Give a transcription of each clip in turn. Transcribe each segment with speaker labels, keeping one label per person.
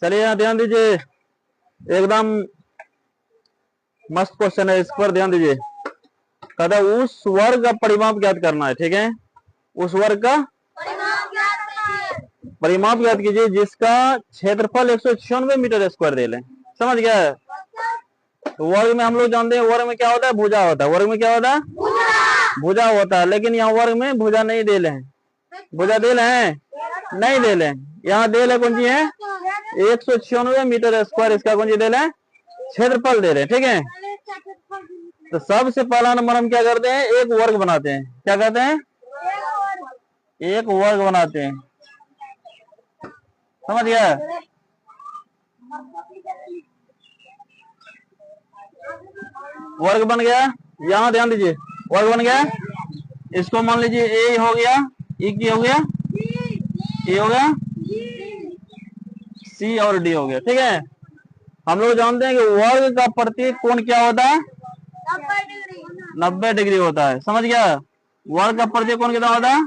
Speaker 1: चलिए यहाँ ध्यान दीजिए, एकदम मस्त क्वेश्चन है, इस पर ध्यान दीजिए। कहता उस वर्ग का परिमाप ज्ञात करना है, ठीक है। उस वर्ग का परिमाप ज्ञात कीजिए जिसका क्षेत्रफल 196 मीटर स्क्वायर दे लें। समझ गया है। तो वर्ग में हम लोग जानते हैं, वर्ग में क्या होता है, भुजा होता है। वर्ग में क्या होता है, भुजा होता है। लेकिन यहाँ वर्ग में भुजा नहीं दे लें, भुजा दे लें नहीं दे लें। यहाँ दे ले कौन सी है, 196 मीटर स्क्वायर, इसका कौन सी दे लें, क्षेत्रफल दे रहे, ठीक है। तो सबसे पहला नंबर हम क्या करते हैं, एक वर्ग बनाते हैं। क्या कहते हैं, एक वर्ग बनाते हैं। समझ गया। वर्ग बन गया, यहाँ ध्यान दीजिए, वर्ग बन गया। इसको मान लीजिए ए हो गया, ई की हो गया, ए हो गया, सी और डी हो गया, ठीक है। हम लोग जानते हैं कि वर्ग का प्रत्येक कोण क्या होता है, 90 डिग्री होता है। समझ गया। वर्ग का प्रत्येक कोण कितना होता है,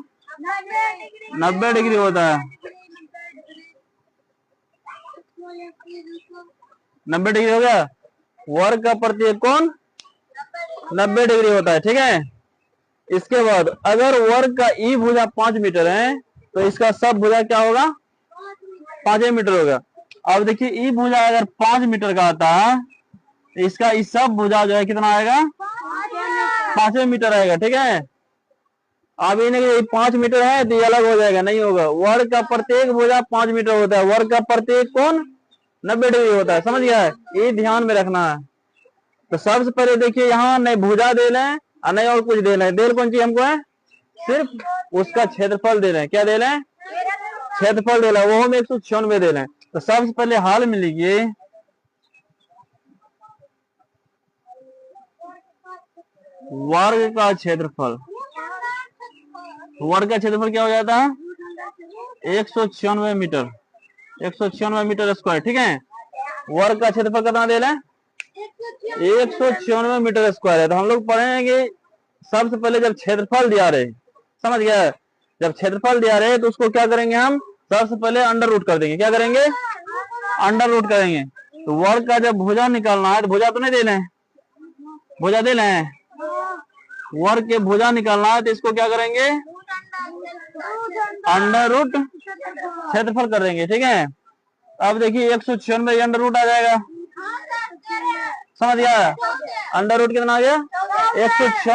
Speaker 1: 90 डिग्री होता है। 90 डिग्री हो गया। वर्ग का प्रत्येक कोण 90 डिग्री होता है, ठीक है। इसके बाद अगर वर्ग का ई भुजा 5 मीटर है तो इसका सब भुजा क्या होगा, 5 मीटर होगा। अब देखिए ई भुजा अगर 5 मीटर का आता है तो इसका इस सब भुजा जो है कितना आएगा, 5 मीटर आएगा, ठीक है। अब इन्हें 5 मीटर है तो ये अलग हो जाएगा, नहीं होगा। वर्ग का प्रत्येक भुजा 5 मीटर होता है, वर्ग का प्रत्येक कोण 90 डिग्री होता है। समझ गया है, ये ध्यान में रखना है। तो सबसे पहले देखिए यहाँ नहीं भुजा दे लें और नहीं और कुछ दे लें। देर कौन सी हमको है, सिर्फ उसका क्षेत्रफल दे लें। क्या दे लें, क्षेत्रफल दे लें, वो हम 196 दे लें। तो सबसे पहले हाल में लिखिए वर्ग का क्षेत्रफल। वर्ग का क्षेत्रफल क्या हो जाता है, 196 मीटर, 196 मीटर स्क्वायर, ठीक है। वर्ग का क्षेत्रफल कितना दे लें, 196 मीटर स्क्वायर है। तो हम लोग पढ़ेंगे सबसे पहले जब क्षेत्रफल दिया रहे, समझ गया, जब क्षेत्रफल दिया रहे तो उसको क्या करेंगे हम, सबसे पहले अंडर रूट कर देंगे। क्या करेंगे, अंडर रूट करेंगे। तो वर्ग का जब भुजा निकालना है तो भुजा तो नहीं दे लें, भुजा दे लें। वर्ग के भुजा निकालना है तो इसको क्या करेंगे, अंडर रूट क्षेत्रफल कर देंगे, ठीक है। अब देखिए 196 अंडर रूट आ जाएगा। समझ गया, अंडर रूट कितना आ गया, 196।